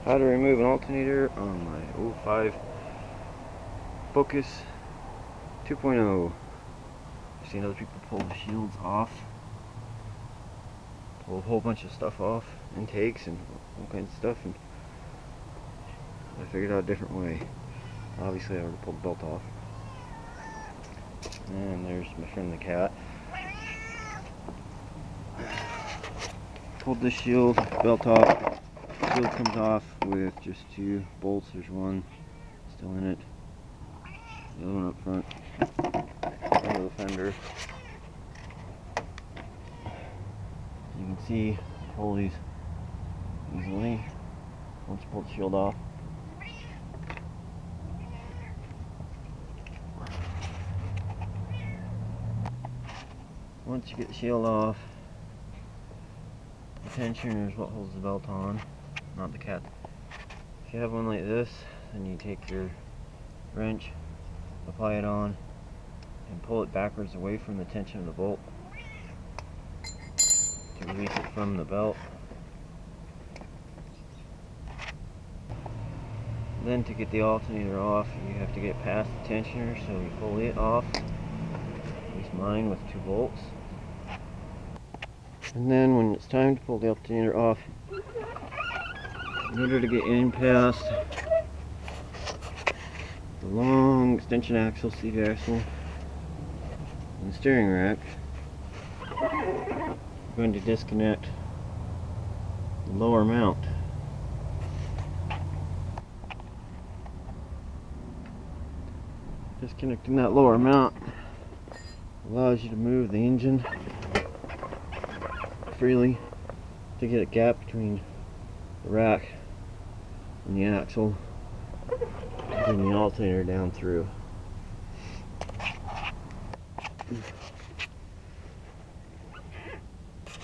How to remove an alternator on my 05 Focus 2.0. I've seen other people pull the shields off, pull a whole bunch of stuff off, intakes and all kinds of stuff, and I figured out a different way. Obviously I already pulled the belt off. And there's my friend the cat. Pulled the shield, belt off. Shield comes off with just two bolts. There's one still in it, the other one up front, under the fender. You can see, pull these easily once you pull the shield off. Once you get the shield off, the tensioner is what holds the belt on, not the cat. If you have one like this, then you take your wrench, apply it on, and pull it backwards away from the tension of the bolt to release it from the belt. Then to get the alternator off, you have to get past the tensioner, so you pull it off, at least mine with two bolts. And then when it's time to pull the alternator off, in order to get in past the long extension axle, sleeve axle, and the steering rack, I'm going to disconnect the lower mount. Disconnecting that lower mount allows you to move the engine freely to get a gap between the rack and the axle, and the alternator down through.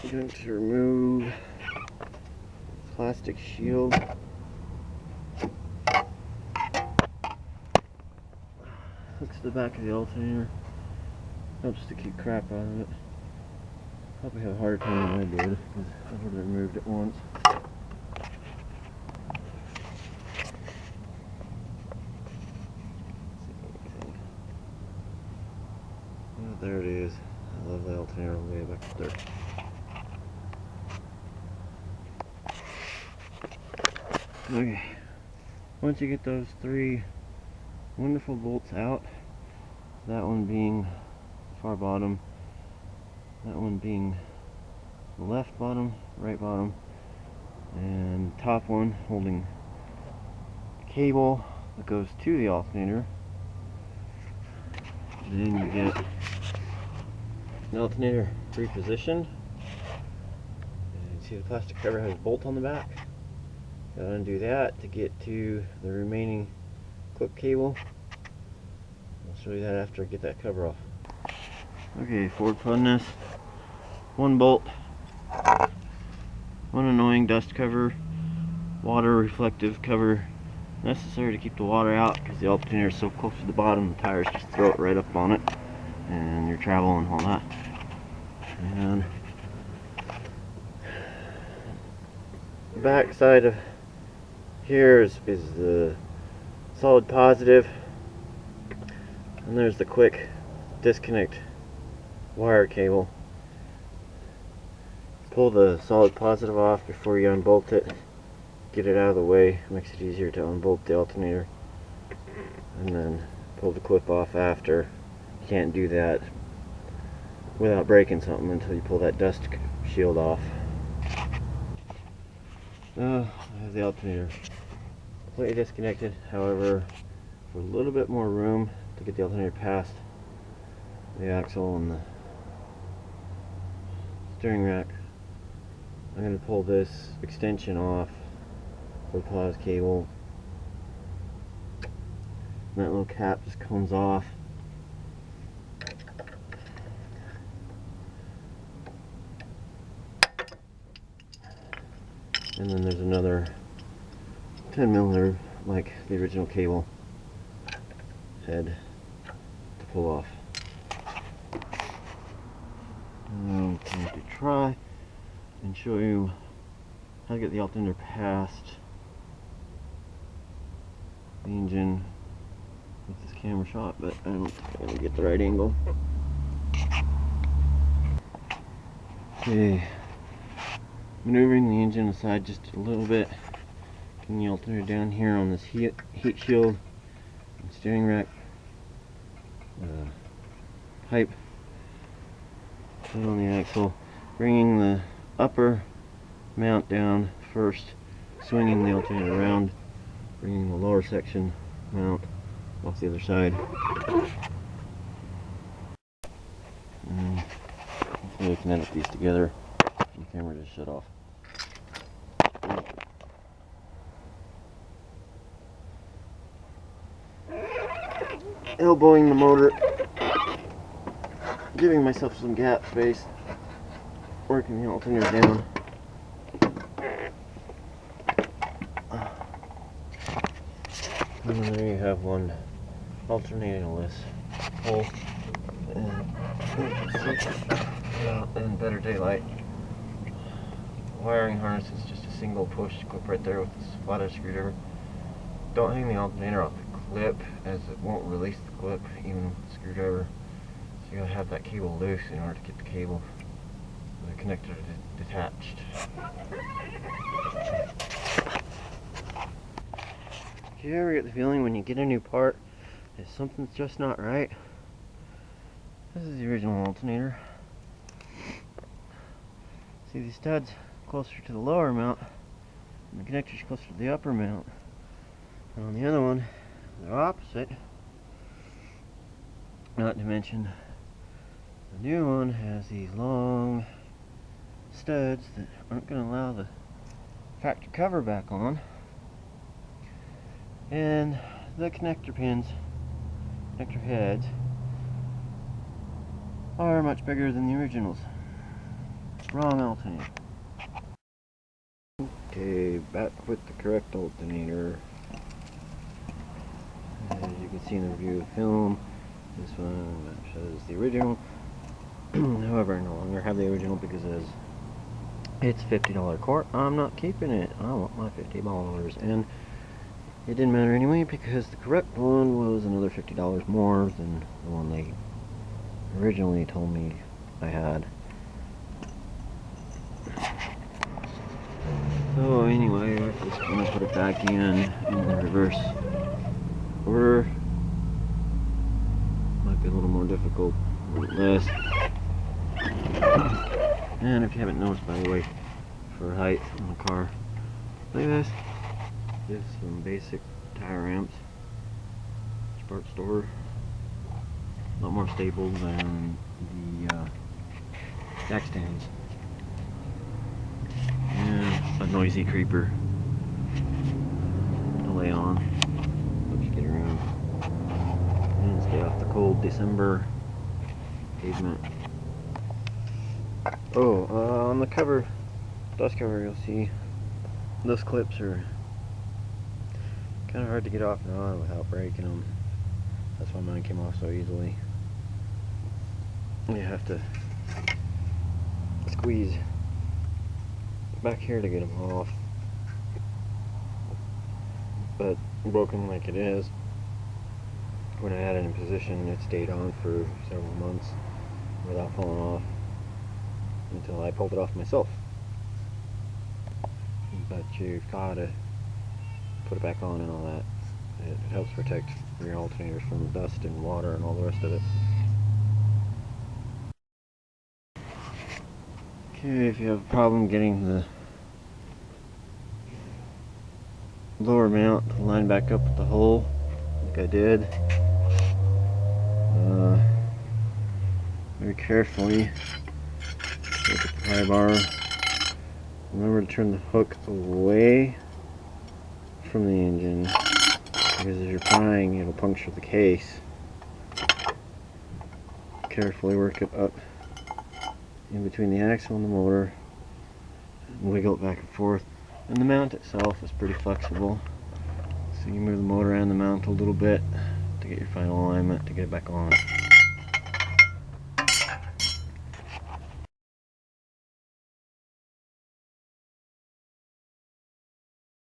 I'm going to remove the plastic shield. Hooks to the back of the alternator. Helps to keep crap out of it. Probably have a harder time than I did because I've already removed it once. Oh, there it is. I love the alternator way back up there. Okay, once you get those three wonderful bolts out, that one being the far bottom, that one being the left bottom, right bottom, and top one holding the cable that goes to the alternator. Then you get an alternator repositioned. And you see the plastic cover has a bolt on the back. Gotta undo that to get to the remaining clip cable. I'll show you that after I get that cover off. Okay, forward putting this. One bolt, one annoying dust cover, water reflective cover, necessary to keep the water out because the alternator is so close to the bottom, the tires just throw it right up on it and your travel and all that. And the back side of here is the solid positive, and there's the quick disconnect wire cable. Pull the solid positive off before you unbolt it. Get it out of the way, makes it easier to unbolt the alternator, and then pull the clip off after. You can't do that without breaking something until you pull that dust shield off. I have the alternator completely disconnected. However, for a little bit more room to get the alternator past the axle and the steering rack, I'm going to pull this extension off for the pause cable. And that little cap just comes off. And then there's another 10mm, like the original cable head, to pull off. I'm going to try and show you how to get the alternator past the engine with this camera shot, but I don't think I'm going to get the right angle. Okay, maneuvering the engine aside just a little bit, getting the alternator down here on this heat shield and steering rack pipe, put it on the axle, bringing the upper mount down first, swinging the alternator around, bringing the lower section mount off the other side. And hopefully we can edit these together. The camera just shut off. Elbowing the motor, giving myself some gap space, working the alternator down. And then there you have one alternator-less hole. And in better daylight, wiring harness is just a single push clip right there with this flathead screwdriver. Don't hang the alternator off the clip, as it won't release the clip even with the screwdriver. So you gotta have that cable loose in order to get the cable, the connector detached. Do you ever get the feeling when you get a new part that something's just not right? This is the original alternator. See these studs closer to the lower mount, and the connector's closer to the upper mount. And on the other one, they're opposite. Not to mention, the new one has these long studs that aren't going to allow the factory cover back on. And the connector pins, connector heads, are much bigger than the originals. Wrong alternator. Okay, back with the correct alternator. As you can see in the review of the film, this one shows the original. However, I no longer have the original because it's $50 quart. I'm not keeping it. I want my $50, and it didn't matter anyway because the correct one was another $50 more than the one they originally told me I had. So anyway, I'm just going to put it back in the reverse order. Might be a little more difficult, a little less. And if you haven't noticed, by the way, for height on the car, look at this. Just some basic tire ramps. Spark store. A lot more stable than the jack stands. And a noisy creeper to lay on. Helps you get around. And stay off the cold December pavement. Oh, on the cover, dust cover, you'll see those clips are kind of hard to get off and on without breaking them. That's why mine came off so easily. You have to squeeze back here to get them off. But broken like it is, when I had it in position, it stayed on for several months without falling off until I pulled it off myself. But you've got to put it back on and all that. It helps protect your alternators from dust and water and all the rest of it. Okay, if you have a problem getting the lower mount to line back up with the hole, like I did, very carefully look at the pry bar. Remember to turn the hook away from the engine, because as you're prying, it'll puncture the case. Carefully work it up in between the axle and the motor, and wiggle it back and forth. And the mount itself is pretty flexible, so you move the motor and the mount a little bit to get your final alignment to get it back on.